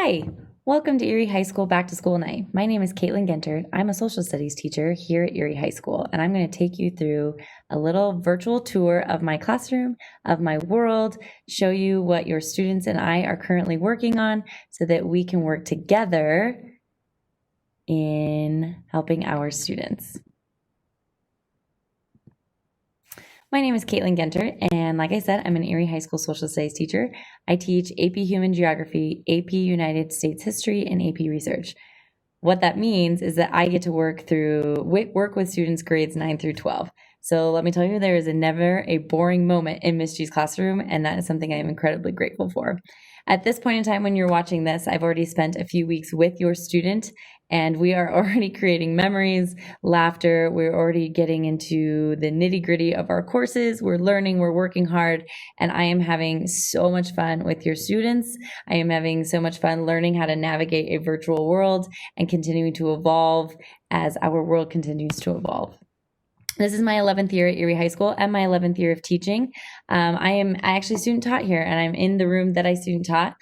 Hi, welcome to Erie High School Back to School Night. My name is Kaitlyn Gentert. I'm a social studies teacher here at Erie High School, and I'm going to take you through a little virtual tour of my classroom, of my world, show you what your students and I are currently working on so that we can work together in helping our students. My name is Kaitlyn Gentert, and like I said, I'm an Erie High School social studies teacher. I teach AP Human Geography, AP United States History, and AP Research. What that means is that I get to work with students grades 9 through 12. So let me tell you, there is never a boring moment in Miss G's classroom, and that is something I am incredibly grateful for. At this point in time when you're watching this, I've already spent a few weeks with your student, and we are already creating memories, laughter. We're already getting into the nitty-gritty of our courses. We're learning, we're working hard, and I am having so much fun with your students. I am having so much fun learning how to navigate a virtual world and continuing to evolve as our world continues to evolve. This is my 11th year at Erie High School and my 11th year of teaching. I actually student taught here, and I'm in the room that I student taught.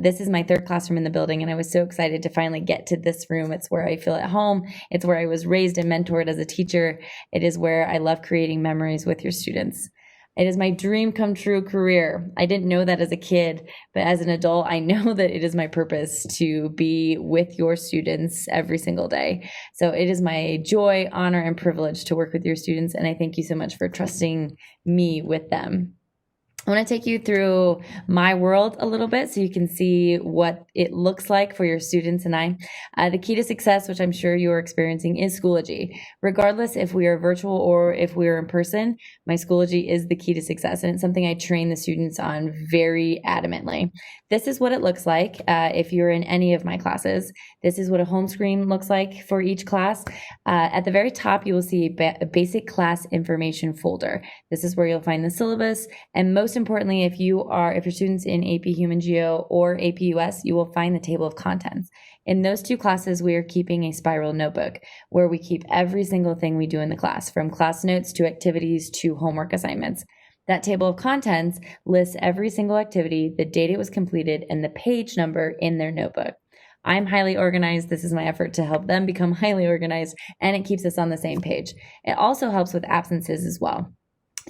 This is my third classroom in the building, and I was so excited to finally get to this room. It's where I feel at home. It's where I was raised and mentored as a teacher. It is where I love creating memories with your students. It is my dream come true career. I didn't know that as a kid, but as an adult, I know that it is my purpose to be with your students every single day. So it is my joy, honor, and privilege to work with your students, and I thank you so much for trusting me with them. I want to take you through my world a little bit so you can see what it looks like for your students and I. The key to success, which I'm sure you're experiencing, is Schoology. Regardless if we are virtual or if we are in person, my Schoology is the key to success, and it's something I train the students on very adamantly. This is what it looks like if you're in any of my classes. This is what a home screen looks like for each class. At the very top, you will see a basic class information folder. This is where you'll find the syllabus, and most importantly, if your student's in AP Human Geo or AP US, you will find the table of contents. In those two classes, we are keeping a spiral notebook where we keep every single thing we do in the class, from class notes to activities to homework assignments. That table of contents lists every single activity, the date it was completed, and the page number in their notebook. I'm highly organized. This is my effort to help them become highly organized, and it keeps us on the same page. It also helps with absences as well.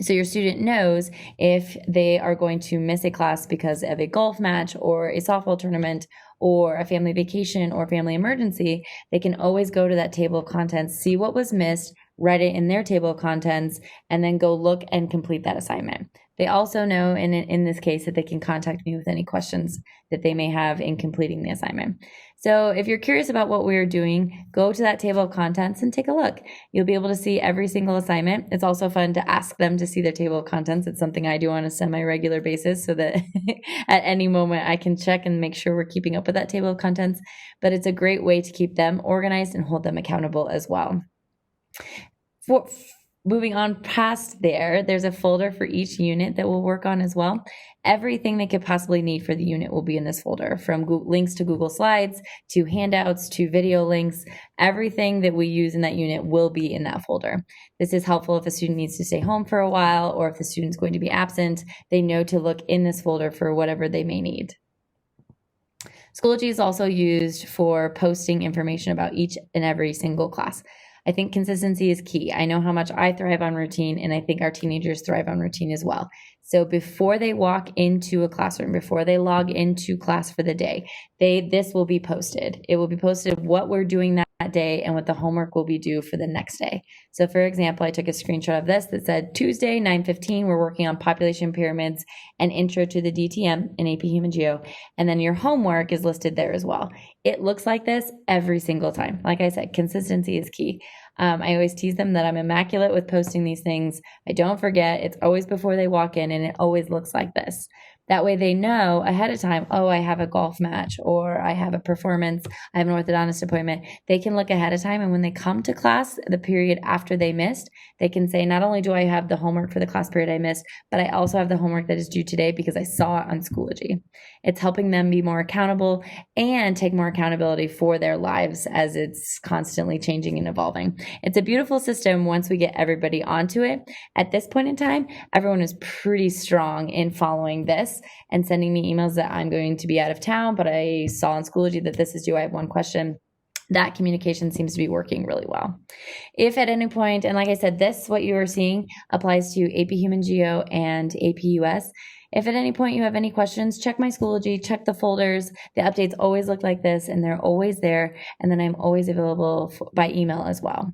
So your student knows if they are going to miss a class because of a golf match or a softball tournament or a family vacation or family emergency, they can always go to that table of contents, see what was missed, write it in their table of contents, and then go look and complete that assignment. They also know in this case that they can contact me with any questions that they may have in completing the assignment. So if you're curious about what we're doing, go to that table of contents and take a look. You'll be able to see every single assignment. It's also fun to ask them to see their table of contents. It's something I do on a semi-regular basis so that at any moment I can check and make sure we're keeping up with that table of contents. But it's a great way to keep them organized and hold them accountable as well. Moving on past there's a folder for each unit that we'll work on as well. Everything they could possibly need for the unit will be in this folder, from links to Google Slides, to handouts, to video links. Everything that we use in that unit will be in that folder. This is helpful if a student needs to stay home for a while, or if the student's going to be absent, they know to look in this folder for whatever they may need. Schoology is also used for posting information about each and every single class. I think consistency is key. I know how much I thrive on routine, and I think our teenagers thrive on routine as well. So before they walk into a classroom, before they log into class for the day, this will be posted. It will be posted what we're doing that day and what the homework will be due for the next day. So for example, I took a screenshot of this that said Tuesday, 9:15, we're working on population pyramids and intro to the DTM in AP Human Geo. And then your homework is listed there as well. It looks like this every single time. Like I said, consistency is key. I always tease them that I'm immaculate with posting these things. I don't forget. It's always before they walk in, and it always looks like this. That way they know ahead of time, oh, I have a golf match, or I have a performance, I have an orthodontist appointment. They can look ahead of time, and when they come to class, the period after they missed, they can say, not only do I have the homework for the class period I missed, but I also have the homework that is due today because I saw it on Schoology. It's helping them be more accountable and take more accountability for their lives as it's constantly changing and evolving. It's a beautiful system once we get everybody onto it. At this point in time, everyone is pretty strong in following this. this and sending me emails that I'm going to be out of town, but I saw in Schoology that this is due. I have one question. That communication seems to be working really well. If at any point, and like I said, what you are seeing applies to AP Human Geo and AP US. If at any point you have any questions, check my Schoology, check the folders. The updates always look like this, and they're always there. And then I'm always available by email as well.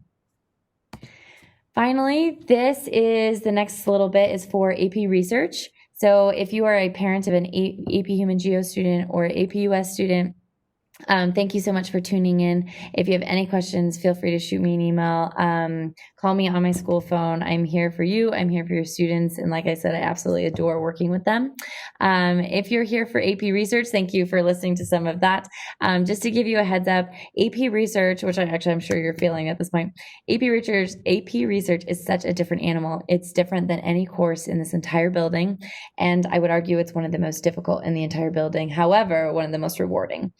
Finally, the next little bit is for AP Research. So if you are a parent of an AP Human Geo student or AP US student, thank you so much for tuning in. If you have any questions, feel free to shoot me an email. Call me on my school phone. I'm here for you. I'm here for your students. And like I said, I absolutely adore working with them. If you're here for AP Research, thank you for listening to some of that. Just to give you a heads up, AP Research, which I'm sure you're feeling at this point, AP Research is such a different animal. It's different than any course in this entire building. And I would argue it's one of the most difficult in the entire building. However, one of the most rewarding.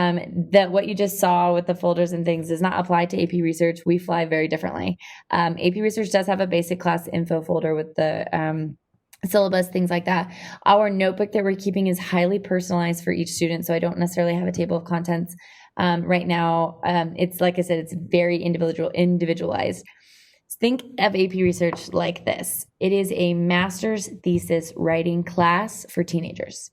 That what you just saw with the folders and things does not apply to AP Research. We fly very differently. AP Research does have a basic class info folder with the syllabus, things like that. Our notebook that we're keeping is highly personalized for each student, so I don't necessarily have a table of contents right now. It's like I said, it's very individualized. Think of AP Research like this. It is a master's thesis writing class for teenagers.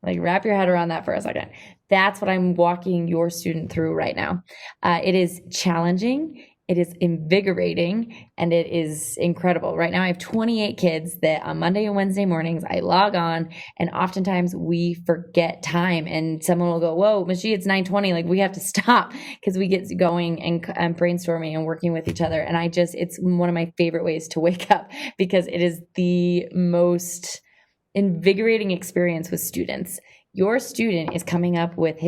Like, wrap your head around that for a second. That's what I'm walking your student through right now. It is challenging, it is invigorating, and it is incredible. Right now, I have 28 kids that on Monday and Wednesday mornings, I log on, and oftentimes we forget time, and someone will go, whoa, Machi, it's 9:20. Like, we have to stop because we get going and brainstorming and working with each other. And it's one of my favorite ways to wake up because it is the most invigorating experience with students. Your student is coming up with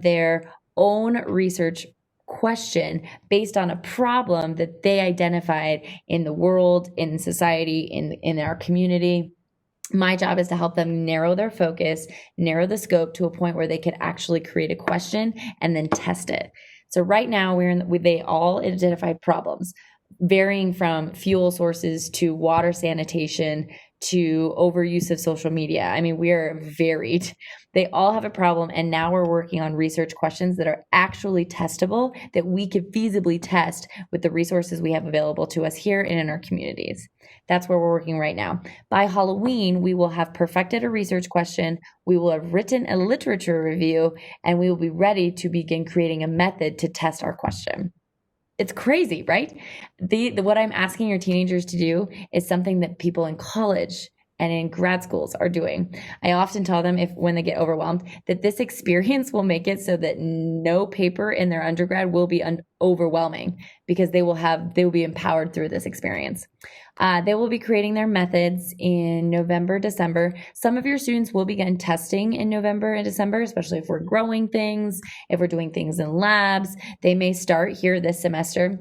their own research question based on a problem that they identified in the world, in society, in our community. My job is to help them narrow their focus, narrow the scope to a point where they could actually create a question and then test it. So right now they all identified problems varying from fuel sources to water sanitation to overuse of social media. I mean, we are varied. They all have a problem, and now we're working on research questions that are actually testable, that we could feasibly test with the resources we have available to us here and in our communities. That's where we're working right now. By Halloween, we will have perfected a research question, we will have written a literature review, and we will be ready to begin creating a method to test our question. It's crazy, right? What I'm asking your teenagers to do is something that people in college and in grad schools are doing. I often tell them when they get overwhelmed that this experience will make it so that no paper in their undergrad will be overwhelming because they will be empowered through this experience. They will be creating their methods in November, December. Some of your students will begin testing in November and December, especially if we're growing things, if we're doing things in labs. They may start here this semester.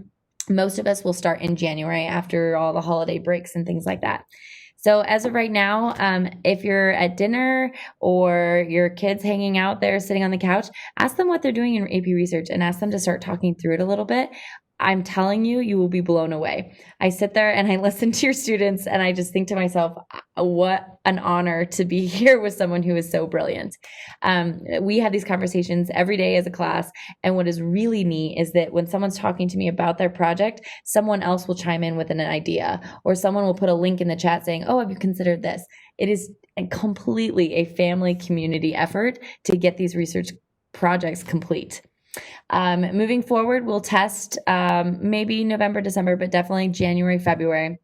Most of us will start in January after all the holiday breaks and things like that. So as of right now, if you're at dinner or your kids hanging out there sitting on the couch, ask them what they're doing in AP Research and ask them to start talking through it a little bit. I'm telling you, you will be blown away. I sit there and I listen to your students and I just think to myself, what an honor to be here with someone who is so brilliant. We have these conversations every day as a class. And what is really neat is that when someone's talking to me about their project, someone else will chime in with an idea, or someone will put a link in the chat saying, oh, have you considered this? It is completely a family community effort to get these research projects complete. Moving forward, we'll test maybe November, December, but definitely January, February.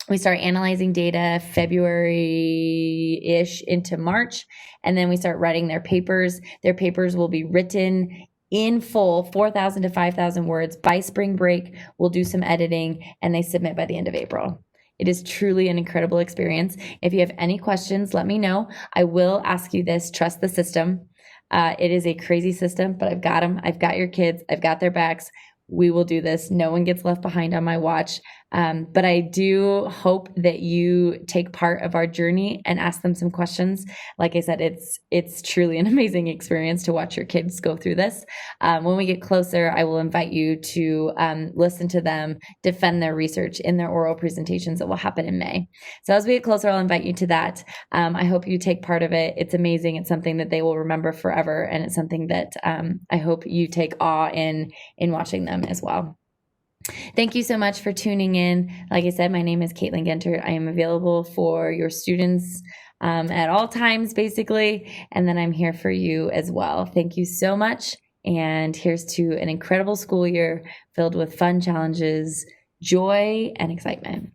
We start analyzing data February-ish into March, and then we start writing their papers. Their papers will be written in full, 4,000 to 5,000 words. By spring break, we'll do some editing, and they submit by the end of April. It is truly an incredible experience. If you have any questions, let me know. I will ask you this: trust the system. It is a crazy system, but I've got them. I've got your kids. I've got their backs. We will do this. No one gets left behind on my watch. But I do hope that you take part of our journey and ask them some questions. Like I said, it's truly an amazing experience to watch your kids go through this. When we get closer, I will invite you to listen to them defend their research in their oral presentations that will happen in May. So as we get closer, I'll invite you to that. I hope you take part of it. It's amazing. It's something that they will remember forever, and it's something that I hope you take awe in watching them as well. Thank you so much for tuning in. Like I said, my name is Kaitlyn Gentert. I am available for your students at all times, basically, and then I'm here for you as well. Thank you so much, and here's to an incredible school year filled with fun challenges, joy, and excitement.